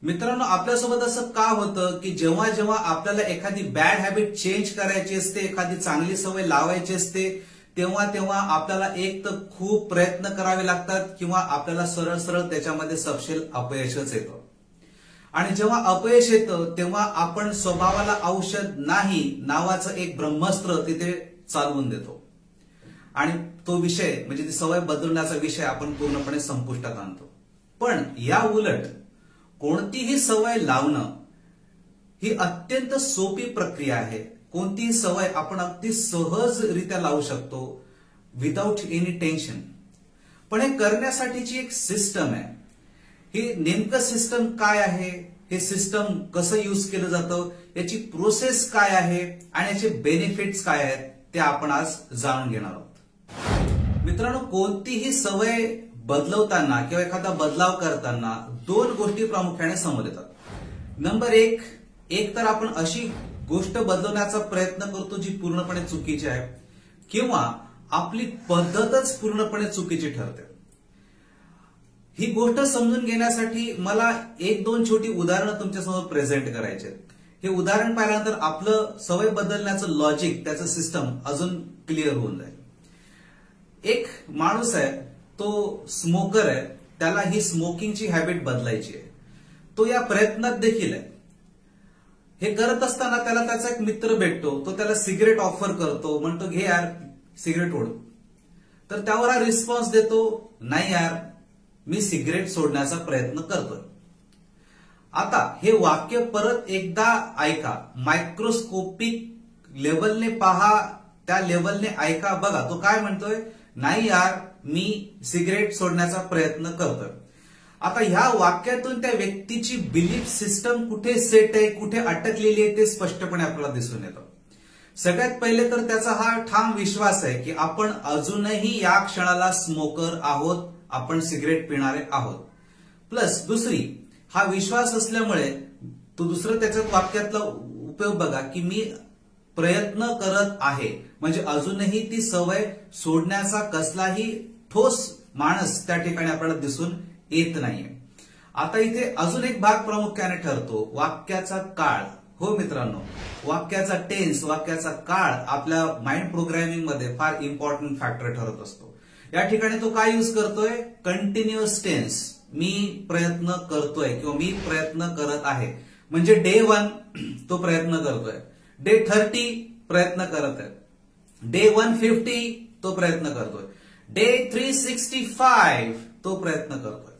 मित्रांनो, आपल्यासोबत असं का होतं की जेव्हा जेव्हा आपल्याला एखादी बॅड हॅबिट चेंज करायची असते, एखादी चांगली सवय लावायची असते, तेव्हा तेव्हा आपल्याला एक तर खूप प्रयत्न करावे लागतात किंवा आपल्याला सरळ सरळ त्याच्यामध्ये सपशेल अपयशच येतं. आणि जेव्हा अपयश येतं तेव्हा आपण स्वभावाला औषध नाही नावाचं एक ब्रह्मास्त्र तिथे चालवून देतो आणि तो विषय म्हणजे ती सवय बदलण्याचा विषय आपण पूर्णपणे संपुष्टात आणतो. पण या उलट कोणतीही सवय लावणं ही अत्यंत सोपी प्रक्रिया आहे. कोणतीही सवय आपण अगदी सहजरित्या लावू शकतो विदाउट एनी टेन्शन. पण हे करण्यासाठीची एक सिस्टम आहे. ही नेमकं सिस्टम काय आहे, हे सिस्टम कसं यूज केलं जातं, याची प्रोसेस काय आहे आणि याचे बेनिफिट्स काय आहेत ते आपण आज जाणून घेणार आहोत. मित्रांनो, कोणतीही सवय बदलवताना किंवा एखादा बदलाव करताना दोन गोष्टी प्रामुख्याने समोर येतात. नंबर एक तर आपण अशी गोष्ट बदलवण्याचा प्रयत्न करतो जी पूर्णपणे चुकीची आहे किंवा आपली पद्धतच पूर्णपणे चुकीची ठरते. ही गोष्ट समजून घेण्यासाठी मला एक दोन छोटी उदाहरणं तुमच्यासमोर प्रेझेंट करायची आहेत. हे उदाहरण पाहिल्यानंतर आपलं सवय बदलण्याचं लॉजिक, त्याचं सिस्टम अजून क्लिअर होऊन जाईल. एक माणूस आहे, तो स्मोकर आहे, त्याला ही स्मोकिंगची हॅबिट बदलायची आहे. तो या प्रयत्नात देखील आहे. हे करत असताना त्याला त्याचा एक मित्र भेटतो, तो त्याला सिगरेट ऑफर करतो, म्हणतो घे यार सिगरेट ओढ. तर त्यावर हा रिस्पॉन्स देतो, नाही यार मी सिगरेट सोडण्याचा प्रयत्न करतोय. आता हे वाक्य परत एकदा ऐका, मायक्रोस्कोपिक लेवलने पहा, त्या लेवलने ऐका. बघा तो काय म्हणतोय, नाही यार मी सिगरेट सोडण्याचा प्रयत्न करतोय. आता ह्या वाक्यातून त्या व्यक्तीची बिलीफ सिस्टम कुठे सेट आहे, कुठे अटकलेली आहे ते स्पष्टपणे आपल्याला दिसून येतं. सगळ्यात पहिले तर त्याचा हा ठाम विश्वास आहे की आपण अजूनही या क्षणाला स्मोकर आहोत, आपण सिगरेट पिणारे आहोत. प्लस दुसरी, हा विश्वास असल्यामुळे तो दुसरं त्याच्यात वाक्यातला उपयोग बघा की मी प्रयत्न करत आहे, म्हणजे अजूनही ती सवय सोडण्याचा कसलाही ठोस माणस त्या ठिकाणी आपल्याला दिसून येत नाहीये. आता इथे अजून एक भाग प्रामुख्याने ठरतो, वाक्याचा काळ. हो मित्रांनो, वाक्याचा टेन्स, वाक्याचा काळ आपल्या माइंड प्रोग्रामिंग मध्ये फार इम्पॉर्टंट फॅक्टर ठरत असतो. या ठिकाणी तो काय यूज करतोय, कंटिन्युअस टेन्स. मी प्रयत्न करतोय किंवा मी प्रयत्न करत आहे, म्हणजे डे 1 तो प्रयत्न करतोय, डे 30 प्रयत्न करत आहे, डे 150 तो प्रयत्न करतोय, डे 365 तो प्रयत्न करतोय.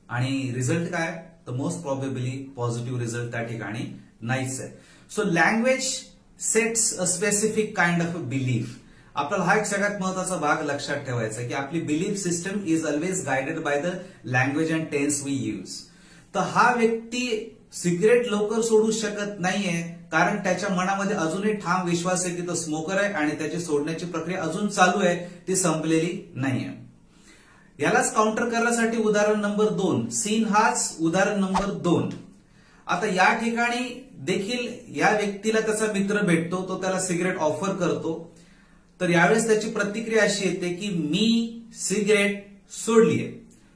आणि रिझल्ट काय, तर मोस्ट प्रॉबेबली पॉझिटिव्ह रिझल्ट त्या ठिकाणी नाहीच आहे. So language sets a specific kind of a belief. आपल्याला हा एक सगळ्यात महत्वाचा भाग लक्षात ठेवायचा की आपली belief system is always guided by the language and tense we use. तर हा व्यक्ती सिगरेट लवकर सोडू शकत नाहीये कारण त्याच्या मनामध्ये अजूनही ठाम विश्वास आहे की तो स्मोकर आहे आणि त्याची सोडण्याची प्रक्रिया अजून चालू आहे, ती संपलेली नाहीये. यालाच काउंटर करण्यासाठी उदाहरण नंबर 2, सीन हाच उदाहरण नंबर 2. आता या ठिकाणी देखील या व्यक्तीला त्याचा मित्र भेटतो, तो त्याला सिगरेट ऑफर करतो. तर यावेळेस त्याची प्रतिक्रिया अशी येते की मी सिगरेट सोडलीये.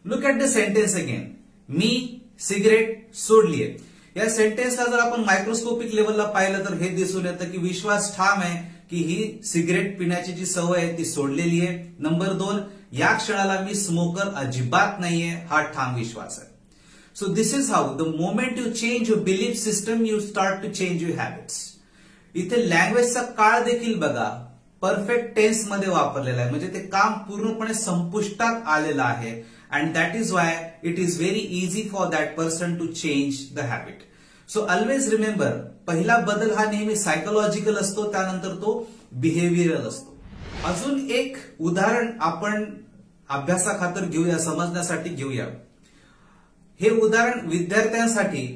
Look at the sentence again, मी सिगरेट सोडलीये. या सेंटेन्सला जर आपण मायक्रोस्कोपिक लेवलला पाहिलं तर हे दिसून येतं की विश्वास ठाम आहे की ही सिगरेट पिण्याची जी सवय आहे ती सोडलेली आहे. नंबर 2, या क्षणाला मी स्मोकर अजिबात नाहीये, हा ठाम विश्वास आहे. So this is how the moment you change your belief system you start to change your habits. इथे लँग्वेजचा काळ देखील बघा, परफेक्ट टेन्स मध्ये वापरलेला आहे, म्हणजे ते काम पूर्णपणे संपुष्टात आलेलं आहे. And that is why it is very easy for that person to change the habit. So always remember, पहिला बदल हा नेहमी सायकोलॉजिकल असतो, त्यानंतर तो बिहेवियरल असतो. अजून एक उदाहरण आपण अभ्यासाखातर घेऊया, समजण्यासाठी घेऊया. हे उदाहरण विद्यार्थ्यांसाठी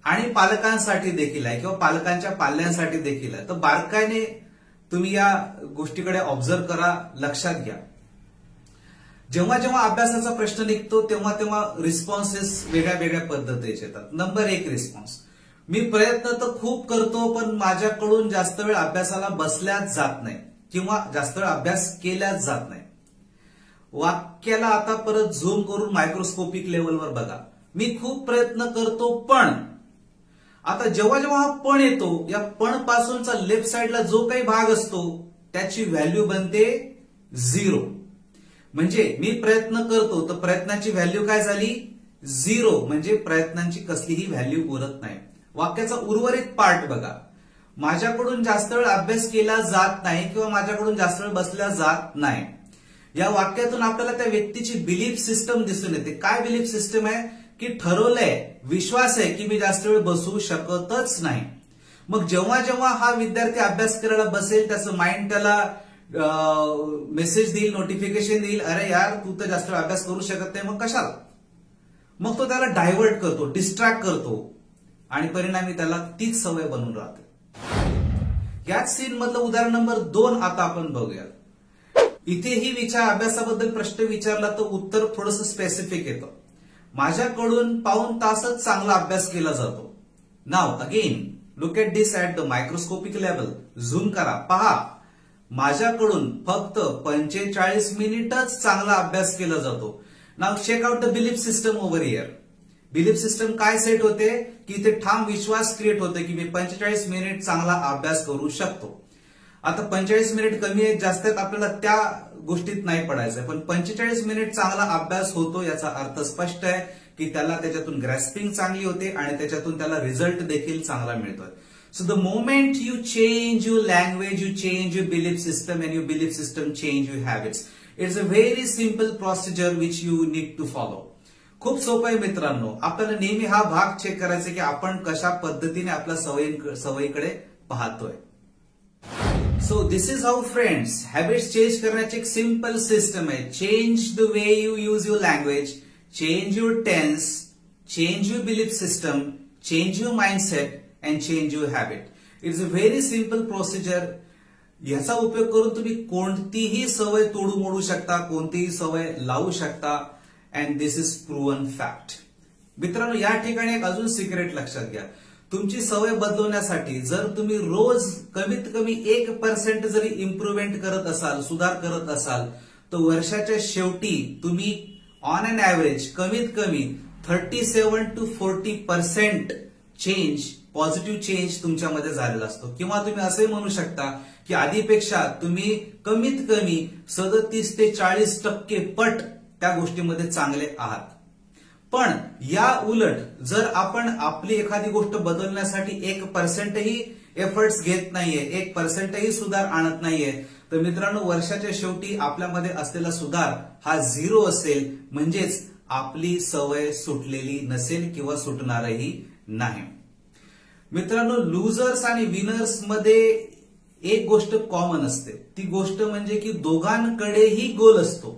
आणि पालकांसाठी देखील आहे किंवा पालकांच्या पाल्यांसाठी देखील आहे. तर बारकाईने तुम्ही या गोष्टीकडे ऑब्झर्व करा, लक्षात घ्या. जेव्हा जेव्हा अभ्यासाचा प्रश्न निघतो तेव्हा तेव्हा रिस्पॉन्सेस वेगळ्या वेगळ्या पद्धतीचे येतात. नंबर 1 रिस्पॉन्स, मी प्रयत्न तर खूप करतो पण माझ्याकडून जास्त वेळ अभ्यासाला बसल्याच जात नाही किंवा जास्त वेळ अभ्यास केल्याच जात नाही. वाक्याला आता परत झूम करून मायक्रोस्कोपिक लेवलवर बघा. मी खूप प्रयत्न करतो पण. आता जेव्हा जेव्हा हा पण येतो, या पण पासूनचा लेफ्ट साइडला जो काही भाग असतो त्याची व्हॅल्यू बनते 0. म्हणजे मी प्रयत्न करतो तर प्रयत्नाची व्हॅल्यू काय झाली 0, म्हणजे प्रयत्नांची कसलीही व्हॅल्यू उरत नाही. वाक्याचा उर्वरित पार्ट बघा. माझ्याकडून जास्त वेळ अभ्यास केला जात नाही किंवा माझ्याकडून जास्त वेळ बसला जात नाही. या वाक्यातून आपल्याला त्या व्यक्तीची बिलीफ सिस्टम दिसून येते. काय बिलीफ सिस्टम आहे की ठरवलंय, विश्वास आहे की मी जास्त वेळ बसू शकतच नाही. मग जेव्हा जेव्हा हा विद्यार्थी अभ्यास करायला बसेल त्याचं माइंड त्याला मेसेज देईल, नोटिफिकेशन देईल, अरे यार तू तर जास्त वेळ अभ्यास करू शकत नाही, मग कशाला. मग तो त्याला डायव्हर्ट करतो, डिस्ट्रॅक्ट करतो आणि परिणामी त्याला तीच सवय बनून राहते. याच सीन मधलं उदाहरण नंबर 2 आता आपण बघूया. इथेही अभ्यासाबद्दल प्रश्न विचारला तर उत्तर थोडंसं स्पेसिफिक येतं. माझ्याकडून पाऊण तासच चांगला अभ्यास केला जातो. Now again look at this at the microscopic level. Zoom करा, पहा. माझ्याकडून फक्त 45 मिनिटच चांगला अभ्यास केला जातो. Now check out the belief system over here. Belief system काय सेट होते की इथे ठाम विश्वास क्रिएट होते की मी 45 मिनिट चांगला अभ्यास करू शकतो. आता 45 मिनिट कमी आहेत जास्त आहेत आपल्याला त्या गोष्टीत नाही पडायचंय, पण 45 मिनिट चांगला अभ्यास होतो याचा अर्थ स्पष्ट आहे की त्याला त्याच्यातून ग्रॅस्पिंग चांगली होते आणि त्याच्यातून त्याला रिझल्ट देखील चांगला मिळतोय. So the moment you change your language, you change your belief system, and your belief system change your habits. It's a very simple procedure which you need to follow. खूप सोपं आहे मित्रांनो. आपल्याला नेहमी हा भाग चेक करायचा की आपण कशा पद्धतीने आपल्या सवयीकडे पाहतोय. So this is how friends habits change करण्याची एक सिंपल सिस्टम आहे. Change the way you use your language, change your tense, change your belief system, change your mindset and change your habit. It's a very simple procedure. याचा उपयोग करून तुम्ही कोणतीही सवय तोडू मोडू शकता, कोणतीही सवय लावू शकता. And this is proven fact. मित्रांनो या ठिकाणी एक अजून सिक्रेट लक्षात घ्या. तुमची सवय बदलवण्यासाठी जर तुम्ही रोज कमीत कमी 1% जरी इम्प्रुव्हमेंट करत असाल, सुधार करत असाल, तर वर्षाच्या शेवटी तुम्ही ऑन अन ऍव्हरेज कमीत कमी 37 to 40% चेंज, पॉझिटिव्ह चेंज तुमच्यामध्ये झालेला असतो. किंवा तुम्ही असे म्हणू शकता की आधीपेक्षा तुम्ही कमीत कमी 37 ते 40% पट त्या गोष्टीमध्ये चांगले आहात. पण या उलट जर आपण आपली एखादी गोष्ट बदलण्यासाठी 1%ही एफर्ट्स घेत नाहीये, 1%ही सुधार आणत नाहीये, तर मित्रांनो वर्षाच्या शेवटी आपल्यामध्ये असलेला सुधार हा 0 असेल. म्हणजेच आपली सवय सुटलेली नसेल किंवा सुटणारही नाही. मित्रांनो लुजर्स आणि विनर्स मध्ये एक गोष्ट कॉमन असते. ती गोष्ट म्हणजे की दोघांकडेही गोल असतो.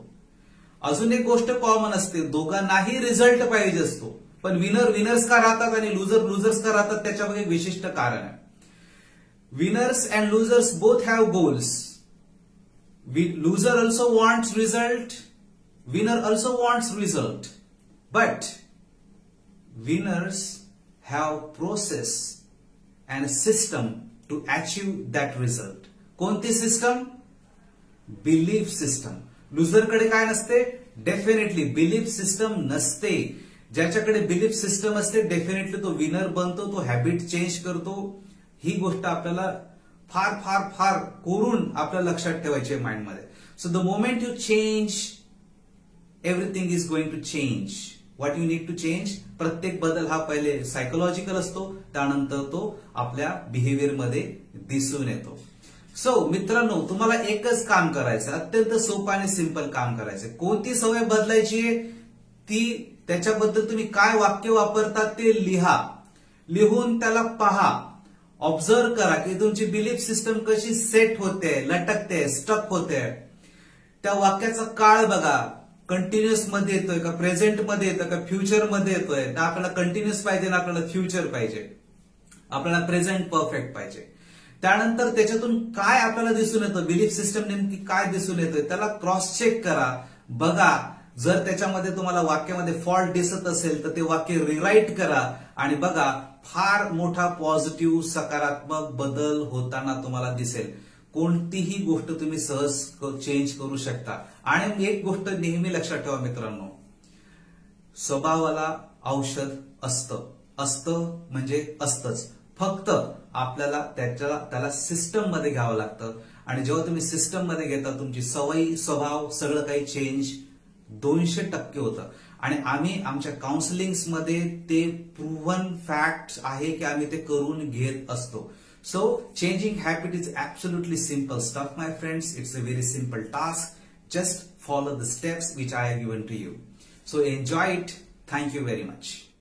अजून एक गोष्ट कॉमन असते, दोघांनाही रिझल्ट पाहिजे असतो. पण विनर्स का राहतात आणि लुजर्स का राहतात त्याच्यामध्ये एक विशिष्ट कारण आहे. Winners and losers both have goals. Loser also wants result, winner also wants result. But winners have process and system to achieve that result. कोणती सिस्टम? Belief system. लुजरकडे काय नसते? डेफिनेटली बिलीफ सिस्टम नसते. ज्याच्याकडे बिलीफ सिस्टम असते definitely तो winner बनतो, तो हॅबिट चेंज करतो. ही गोष्ट आपल्याला फार फार फार करून आपल्या लक्षात ठेवायची आहे माइंडमध्ये. So the moment you change everything is going to change. What you need to change. प्रत्येक बदल हा पहिले सायकोलॉजिकल असतो, त्यानंतर तो आपल्या बिहेवियर मध्ये दिसून येतो. सो मित्रांनो तुम्हाला एकच काम करायचं, अत्यंत सोपं आणि सिंपल काम करायचं. कोणती सवय बदलायची आहे ती, त्याच्याबद्दल तुम्ही काय वाक्य वापरतात ते लिहा. लिहून त्याला पहा, ऑब्झर्व करा की तुमची बिलीफ सिस्टम कशी सेट होते, लटकते, स्टक होते. त्या वाक्याचा काळ बघा, कंटिन्युअस मध्ये येतोय का, प्रेझेंट मध्ये येतोय का, फ्युचर मध्ये येतोय. ना आपल्याला कंटिन्युअस पाहिजे ना आपल्याला फ्युचर पाहिजे, आपल्याला प्रेझेंट परफेक्ट पाहिजे. त्यानंतर त्याच्यातून काय आपल्याला दिसून येतं, बिलीफ सिस्टम नेमकी काय दिसून येतोय त्याला क्रॉस चेक करा, बघा. जर त्याच्यामध्ये तुम्हाला वाक्यामध्ये फॉल्ट दिसत असेल तर ते वाक्य रिराईट करा आणि बघा फार मोठा पॉझिटिव्ह सकारात्मक बदल होताना तुम्हाला दिसेल. कोणतीही गोष्ट तुम्ही सहज चेंज करू शकता. आणि एक गोष्ट नेहमी लक्षात ठेवा मित्रांनो, स्वभावाला औषध असतं म्हणजे असतंच, फक्त आपल्याला त्याला सिस्टम मध्ये घ्यावं लागतं. आणि जेव्हा तुम्ही सिस्टम मध्ये घेता तुमची सवयी स्वभाव सगळं काही चेंज 200% होतं. आणि आम्ही आमच्या काउन्सिलिंग्स मध्ये ते प्रूव्हन फॅक्ट आहे की आम्ही ते करून घेत असतो. So changing habit is absolutely simple stuff, my friends. It's a very simple task. Just follow the steps which I have given to you. So enjoy it. Thank you very much.